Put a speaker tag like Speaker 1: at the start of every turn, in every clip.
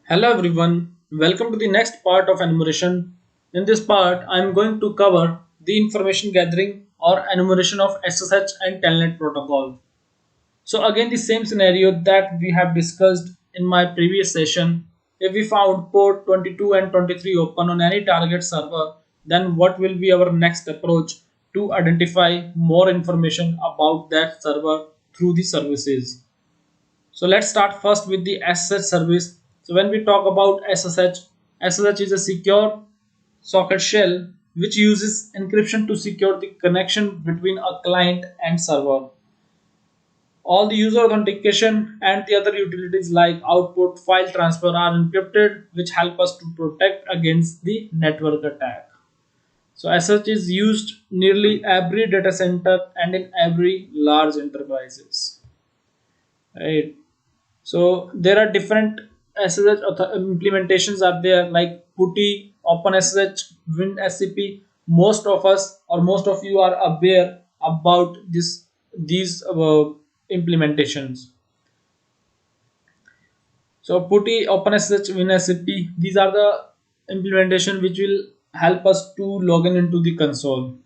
Speaker 1: Hello everyone, welcome to the next part of enumeration. In this part, I am going to cover the information gathering or enumeration of SSH and Telnet protocol. So again, the same scenario that we have discussed in my previous session. If we found port 22 and 23 open on any target server, then what will be our next approach to identify more information about that server through the services? So let's start first with the SSH service. So when we talk about SSH is a secure socket shell which uses encryption to secure the connection between a client and server. All the user authentication and the other utilities like output file transfer are encrypted, which help us to protect against the network attack. So SSH is used nearly every data center and in every large enterprises. Right. So there are different implementations are there like PuTTY, OpenSSH, WinSCP. Most of us or most of you are aware about these implementations. So PuTTY, OpenSSH, WinSCP. These are the implementation which will help us to log in into the console.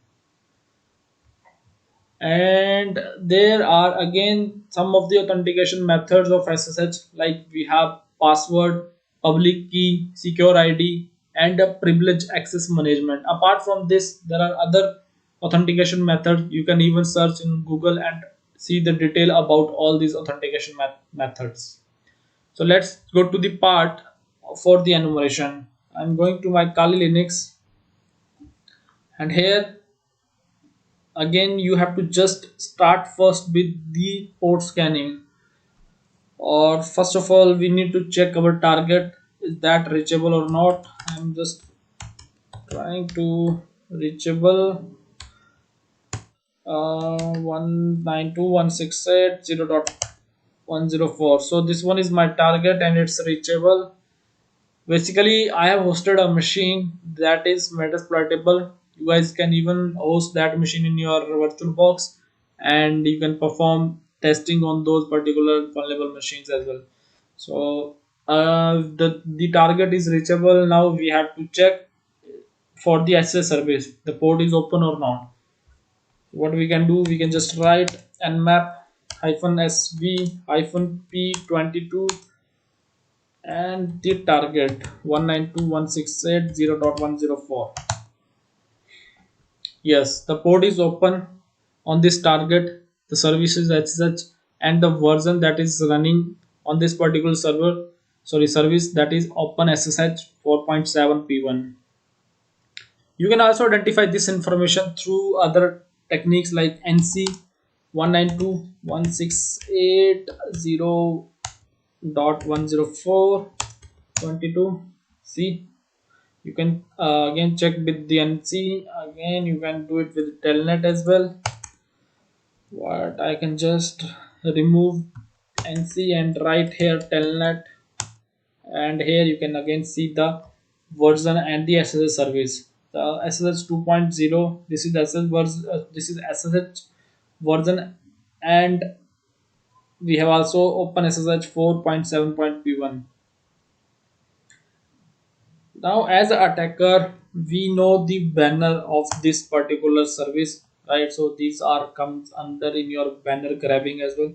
Speaker 1: And there are again some of the authentication methods of SSH like we have password, public key, secure ID, and a privilege access management. Apart from this, there are other authentication methods. You can even search in Google and see the detail about all these authentication methods. So let's go to the part for the enumeration. I'm going to my Kali Linux, and here again you have to just start first with the port scanning, or first of all we need to check our target, is that reachable or not. I'm just trying to reachable 192.168.0.104. So this one is my target and it's reachable. Basically, I have hosted a machine that is metasploitable. You guys can even host that machine in your virtual box, and you can perform testing on those particular vulnerable machines as well. So the target is reachable. Now we have to check for the SS service. The port is open or not. What we can do, we can just write nmap -sv -p22 and the target 192.168.0.104. Yes, the port is open on this target, the service is SSH, and the version that is running on this particular service, that is OpenSSH 4.7 p1. You can also identify this information through other techniques like NC 192.168.0.104.22. See, you can again check with the NC. Again, you can do it with Telnet as well. What I can just remove NC and write here Telnet, and here you can again see the version and the SSH service. The SSH 2.0. This is SSH version. This is SSH version, and we have also OpenSSH 4.7.p1. Now, as an attacker, we know the banner of this particular service, right? So these are comes under in your banner grabbing as well.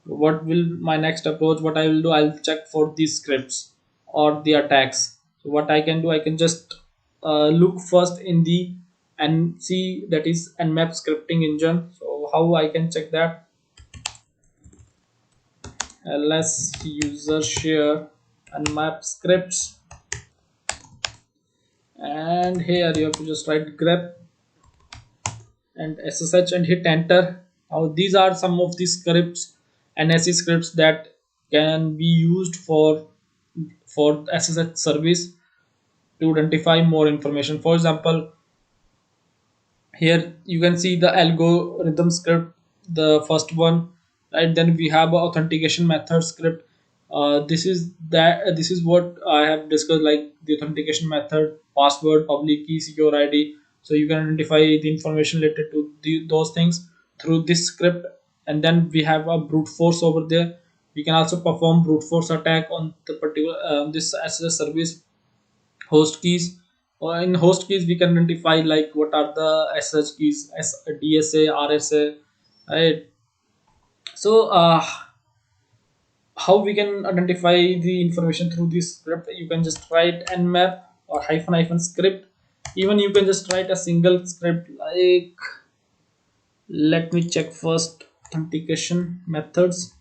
Speaker 1: What will my next approach? What I will do? I'll check for the scripts or the attacks. So what I can do, I can just look first in the NC, that is Nmap scripting engine. So how I can check that? ls user share Nmap scripts, and here you have to just write grep and SSH and hit enter. Now these are some of the scripts and SE scripts that can be used for SSH service to identify more information. For example, here you can see the algorithm script, the first one, right? Then we have a authentication method script. This is what I have discussed, like the authentication method, password, public key, secure ID. So you can identify the information related to those things through this script. And then we have a brute force over there. We can also perform brute force attack on the particular this SSH service host keys. Or in host keys, we can identify like what are the SSH keys, DSA, RSA, right? So how we can identify the information through this script? You can just write nmap or hyphen hyphen script. Even you can just write a single script like, let me check first authentication methods.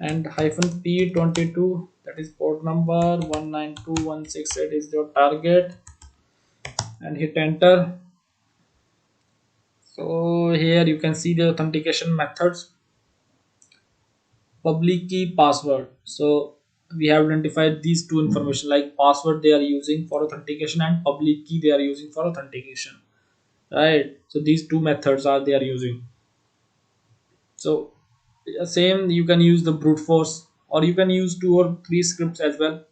Speaker 1: And hyphen p22, that is port number 192.168 is your target, and hit enter. So here you can see the authentication methods, public key, password. So we have identified these two information like password they are using for authentication and public key they are using for authentication, right? So these two methods are they are using. So same, you can use the brute force or you can use two or three scripts as well.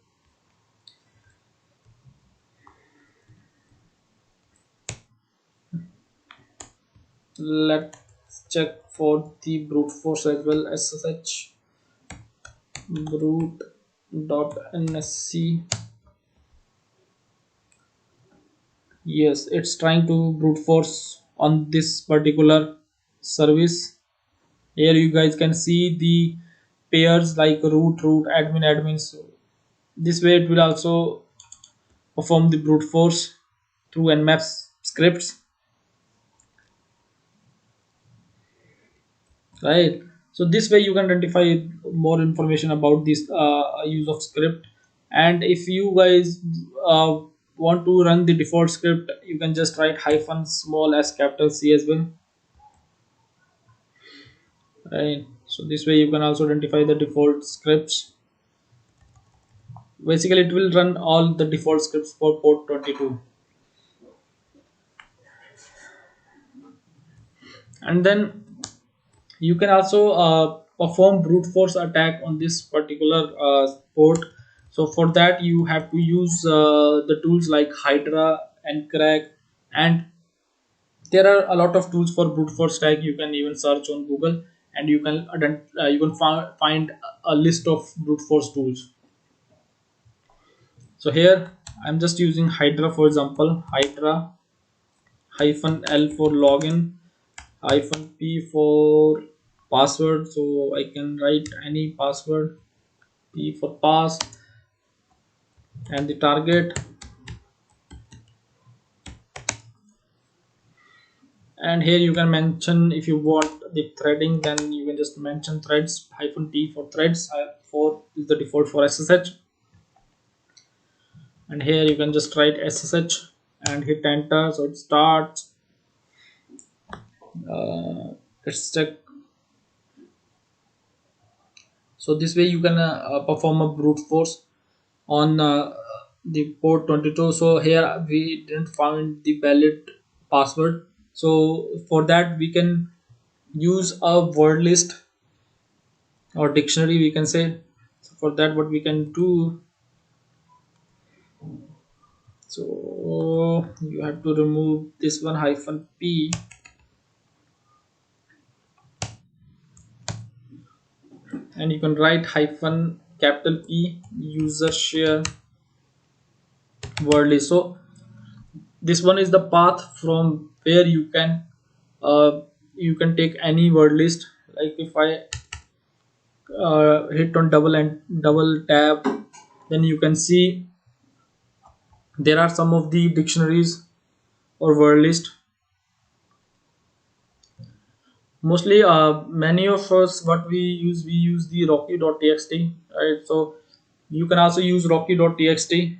Speaker 1: Let's check for the brute force as well. SSH brute.nsc. Yes, it's trying to brute force on this particular service. Here you guys can see the pairs like root, admin. So this way it will also perform the brute force through nmap scripts, right? So this way you can identify more information about this use of script. And if you guys uh, want to run the default script, you can just write hyphen small s capital C as well, right? So this way you can also identify the default scripts. Basically it will run all the default scripts for port 22. And then you can also perform brute force attack on this particular port. So for that you have to use the tools like hydra and crack, and there are a lot of tools for brute force attack. You can even search on google and you can you can find a list of brute force tools. So here I'm just using hydra, for example, hydra hyphen l for login, hyphen p for password. So I can write any password, p for pass, and the target. And here you can mention if you want the threading, then you can just mention threads, hyphen t for threads, 4 is the default for ssh. And here you can just write ssh and hit enter. So it starts. Let's check. So this way you can perform a brute force on the port 22. So here we didn't find the valid password, so for that we can use a word list or dictionary, we can say. So for that what we can do, so you have to remove this one hyphen p, and you can write hyphen capital P user share word list. So this one is the path from where you can take any word list. Like if I hit on double and double tab, then you can see there are some of the dictionaries or word list. Mostly many of us what we use the rocky.txt, right? So you can also use rocky.txt,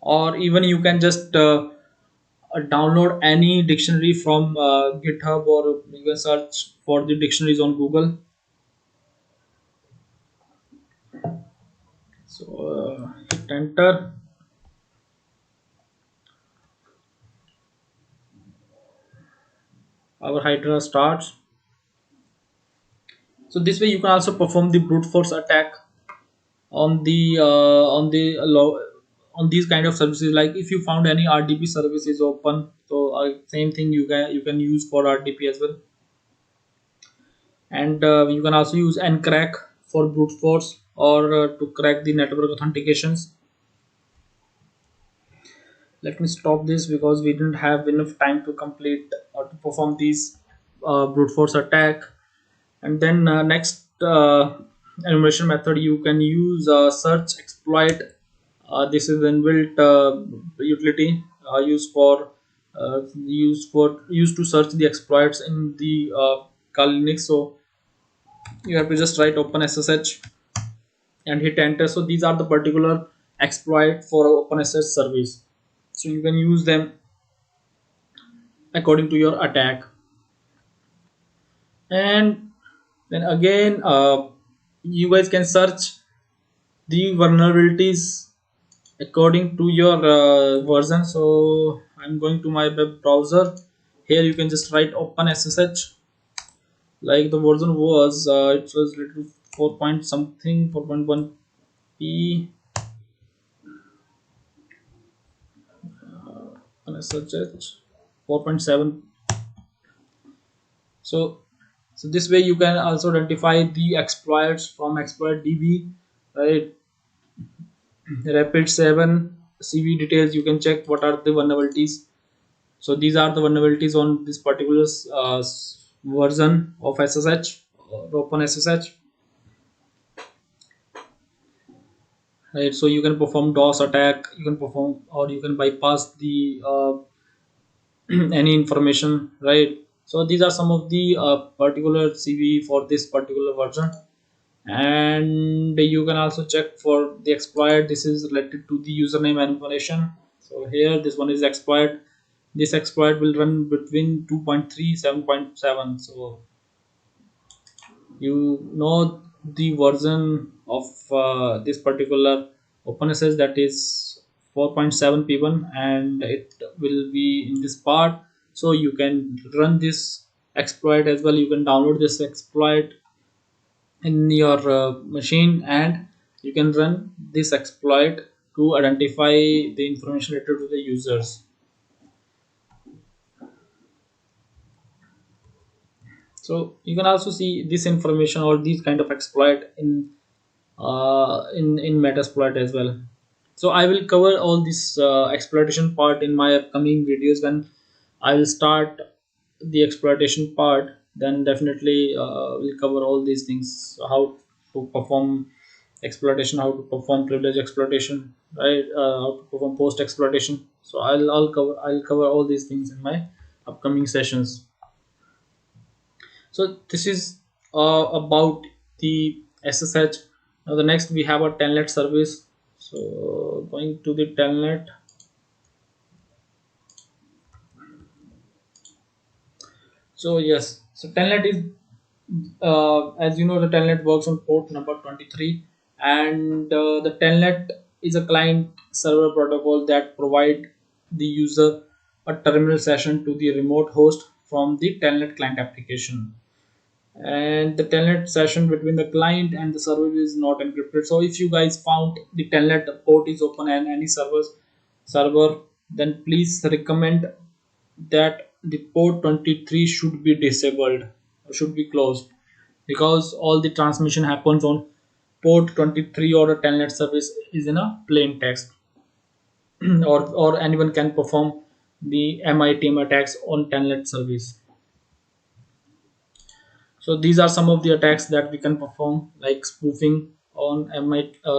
Speaker 1: or even you can just download any dictionary from github, or you can search for the dictionaries on google. So hit enter. Our hydra starts. So this way you can also perform the brute force attack on these kind of services. Like if you found any RDP service is open, so same thing you can use for RDP as well. And you can also use Ncrack for brute force or to crack the network authentications. Let me stop this because we didn't have enough time to complete or to perform these brute force attack. And then next enumeration method, you can use search exploit. This is inbuilt utility used to search the exploits in the Kali Linux. So you have to just write OpenSSH and hit enter. So these are the particular exploit for OpenSSH service. So you can use them according to your attack. And then again, you guys can search the vulnerabilities according to your version. So I'm going to my web browser. Here you can just write OpenSSH. Like the version was, it was little 4 point something, 4.1p. OpenSSH 4.7. So this way you can also identify the exploits from exploit DB, right? Rapid 7 CV details, you can check what are the vulnerabilities. So these are the vulnerabilities on this particular version of SSH or OpenSSH, right? So you can perform DOS attack, you can perform or you can bypass the any information, right? So these are some of the particular CV for this particular version. And you can also check for the exploit. This is related to the username manipulation. So here this one is exploit. This exploit will run between 2.3 7.7. So you know the version of this particular OpenSSH, that is 4.7 p1, and it will be in this part. So you can run this exploit as well. You can download this exploit in your machine, and you can run this exploit to identify the information related to the users. So you can also see this information or these kind of exploit in Metasploit as well. So I will cover all this exploitation part in my upcoming videos. When I will start the exploitation part, then definitely we'll cover all these things: how to perform exploitation, how to perform privilege exploitation, right? How to perform post exploitation. So I'll cover all these things in my upcoming sessions. So this is about the SSH. Now the next we have a telnet service. So going to the telnet. So yes, so telnet is as you know, the telnet works on port number 23, and the telnet is a client server protocol that provide the user a terminal session to the remote host from the telnet client application. And the telnet session between the client and the server is not encrypted. So if you guys found the telnet port is open and any server, then please recommend that the port 23 should be disabled or should be closed, because all the transmission happens on port 23, or a telnet service is in a plain text. Or anyone can perform the MITM attacks on telnet service. So these are some of the attacks that we can perform, like spoofing on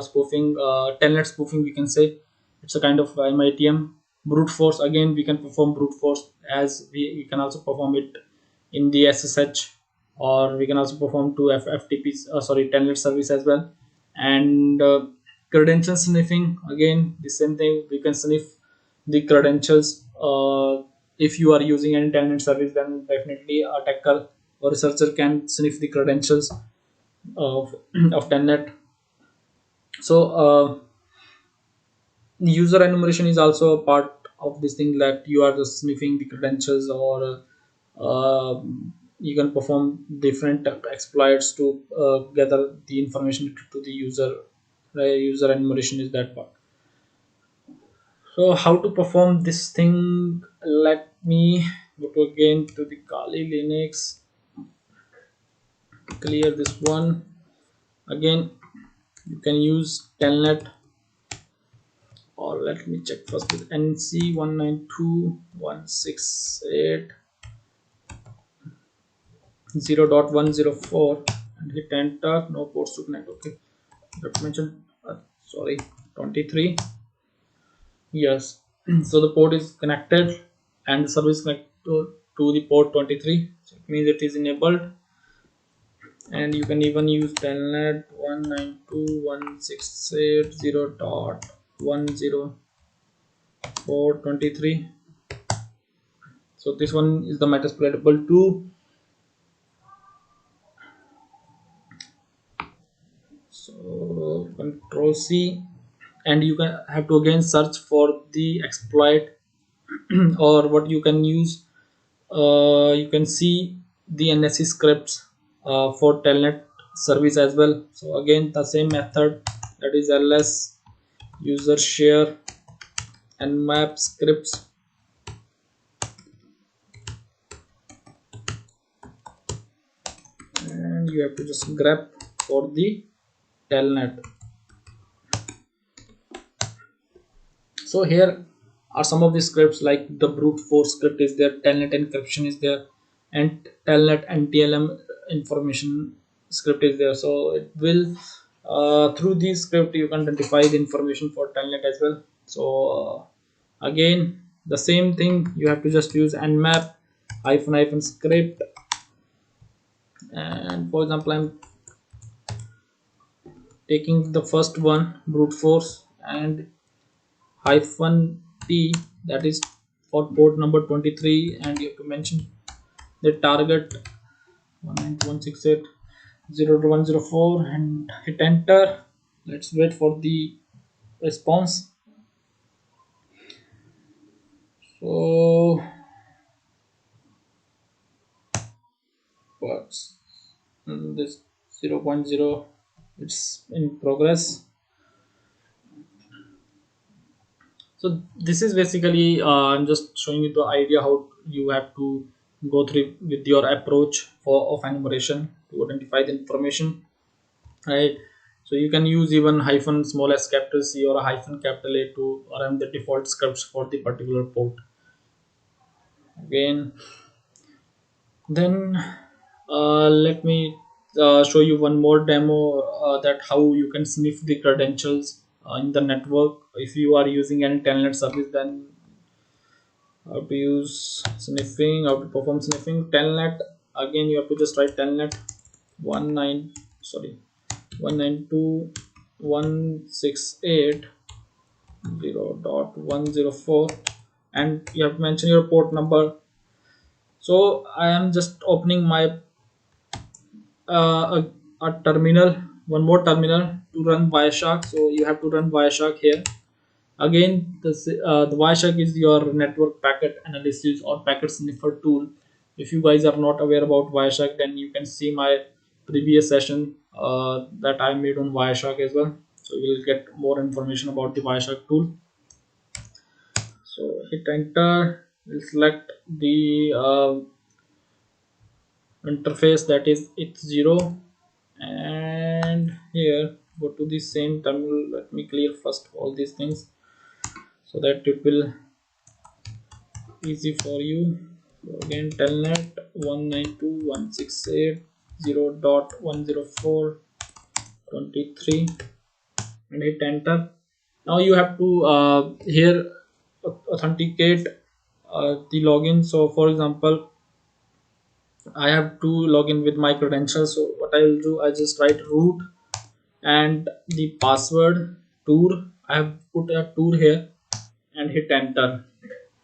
Speaker 1: spoofing, telnet spoofing. We can say it's a kind of MITM. Brute force, again we can perform brute force, as we can also perform it in the SSH, or we can also perform to FTP, telnet service as well. And credential sniffing, again the same thing. We can sniff the credentials. If you are using any telnet service, then definitely attacker or researcher can sniff the credentials of of telnet. So user enumeration is also a part of this thing, that you are just sniffing the credentials, or you can perform different exploits to gather the information to the user, user enumeration is that part. So how to perform this thing? Let me go to again to the Kali Linux, clear this one. Again, you can use telnet, or let me check first with nc 192.168.0.104 and hit enter. No ports to connect. Okay, that mentioned sorry, 23. Yes. So the port is connected and the service connected to the port 23, so it means it is enabled. And you can even use telnet 192.168.0.10423. So this one is the metasploitable too. So control C, and you can have to again search for the exploit or what you can use. You can see the NSE scripts for telnet service as well. So again the same method, that is ls user share and map scripts, and you have to just grab for the telnet. So here are some of the scripts, like the brute force script is there, telnet encryption is there, and telnet ntlm information script is there. So it will through this script you can identify the information for telnet as well. So again the same thing, you have to just use nmap hyphen hyphen script, and for example I'm taking the first one, brute force, and hyphen t, that is for port number 23, and you have to mention the target 192.168.0.104 and hit enter. Let's wait for the response. So what's this 0.0, it's in progress. So this is basically I'm just showing you the idea how you have to go through with your approach for of enumeration to identify the information, right? So you can use even hyphen small s capital C or a hyphen capital A to run the default scripts for the particular port. Again, then let me show you one more demo, that how you can sniff the credentials in the network. If you are using any telnet service, then how to use sniffing, how to perform sniffing. Telnet, again you have to just write telnet 19 sorry 192.168.0.104, and you have to mention your port number. So I am just opening my a terminal, one more terminal to run Wireshark. So you have to run Wireshark here. Again, the Wireshark is your network packet analysis or packet sniffer tool. If you guys are not aware about Wireshark, then you can see my previous session that I made on Wireshark as well. So you will get more information about the Wireshark tool. So hit enter. We'll select the interface, that is it's 0, and here go to the same terminal. Let me clear first all these things so that it will easy for you. So again telnet 192.168.0.104.23 and hit enter. Now you have to here authenticate the login. So for example I have to log in with my credentials. So what I will do, I just write root and the password tour. I have put a tour here and hit enter.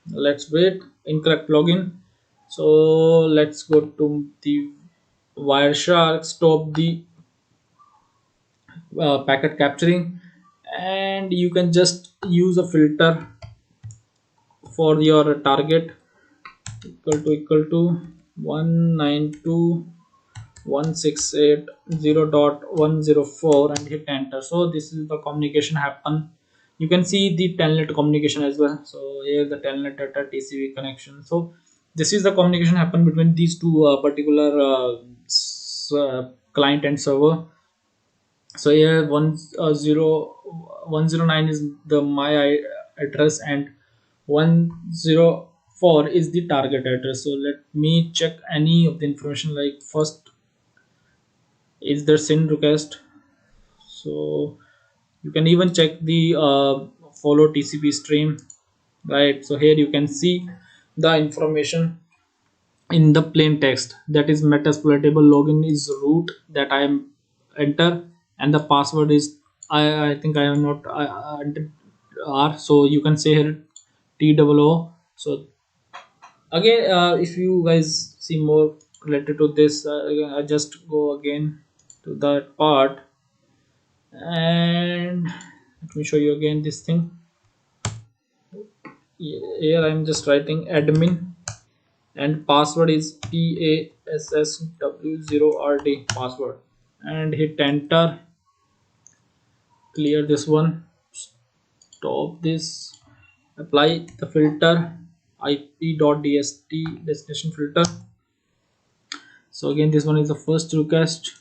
Speaker 1: Let's wait. Incorrect login. So let's go to the Wireshark, stop the packet capturing, and you can just use a filter for your target equal to 192 168.0.104 and hit enter. So this is the communication happen. You can see the telnet communication as well. So here the telnet data TCP connection. So this is the communication happen between these two particular client and server. So here 109 is the address and 104 is the target address. So let me check any of the information, like first is there send request. So you can even check the follow TCP stream, right? So here you can see the information in the plain text, that is metasploitable login is root that I am enter, and the password is I think I am not I entered R. So you can say here TOO. So again, if you guys see more related to this, I just go again to that part, and let me show you again this thing. Here I'm just writing admin and password is PASSW0RD password, and hit enter. Clear this one, stop this, apply the filter IP.dst destination filter. So again, this one is the first request,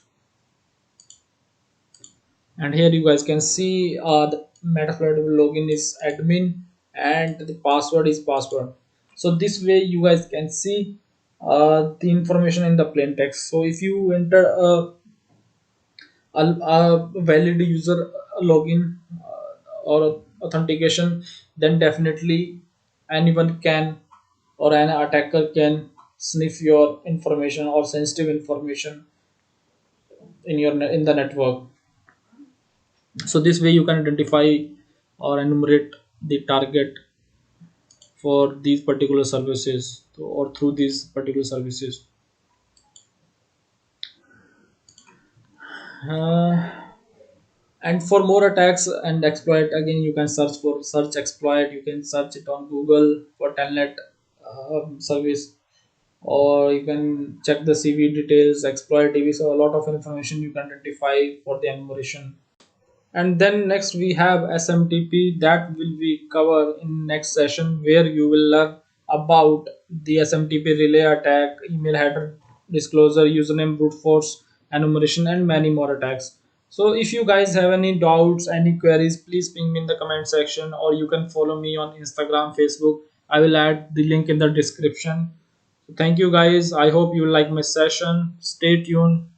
Speaker 1: and here you guys can see the Metasploit login is admin and the password is password. So this way you guys can see the information in the plain text. So if you enter a valid user login or authentication, then definitely anyone can, or an attacker can sniff your information or sensitive information in your in the network. So this way you can identify or enumerate the target for these particular services, or through these particular services. uh, and for more attacks and exploit, again you can search for search exploit. You can search it on Google for telnet service, or you can check the CV details exploit TV. So a lot of information you can identify for the enumeration. And then next we have SMTP, that will be cover in next session, where you will learn about the SMTP relay attack, email header disclosure, username brute force enumeration, and many more attacks. So if you guys have any doubts, any queries, please ping me in the comment section, or you can follow me on Instagram, Facebook. I will add the link in the description. Thank you guys. I hope you like my session. Stay tuned.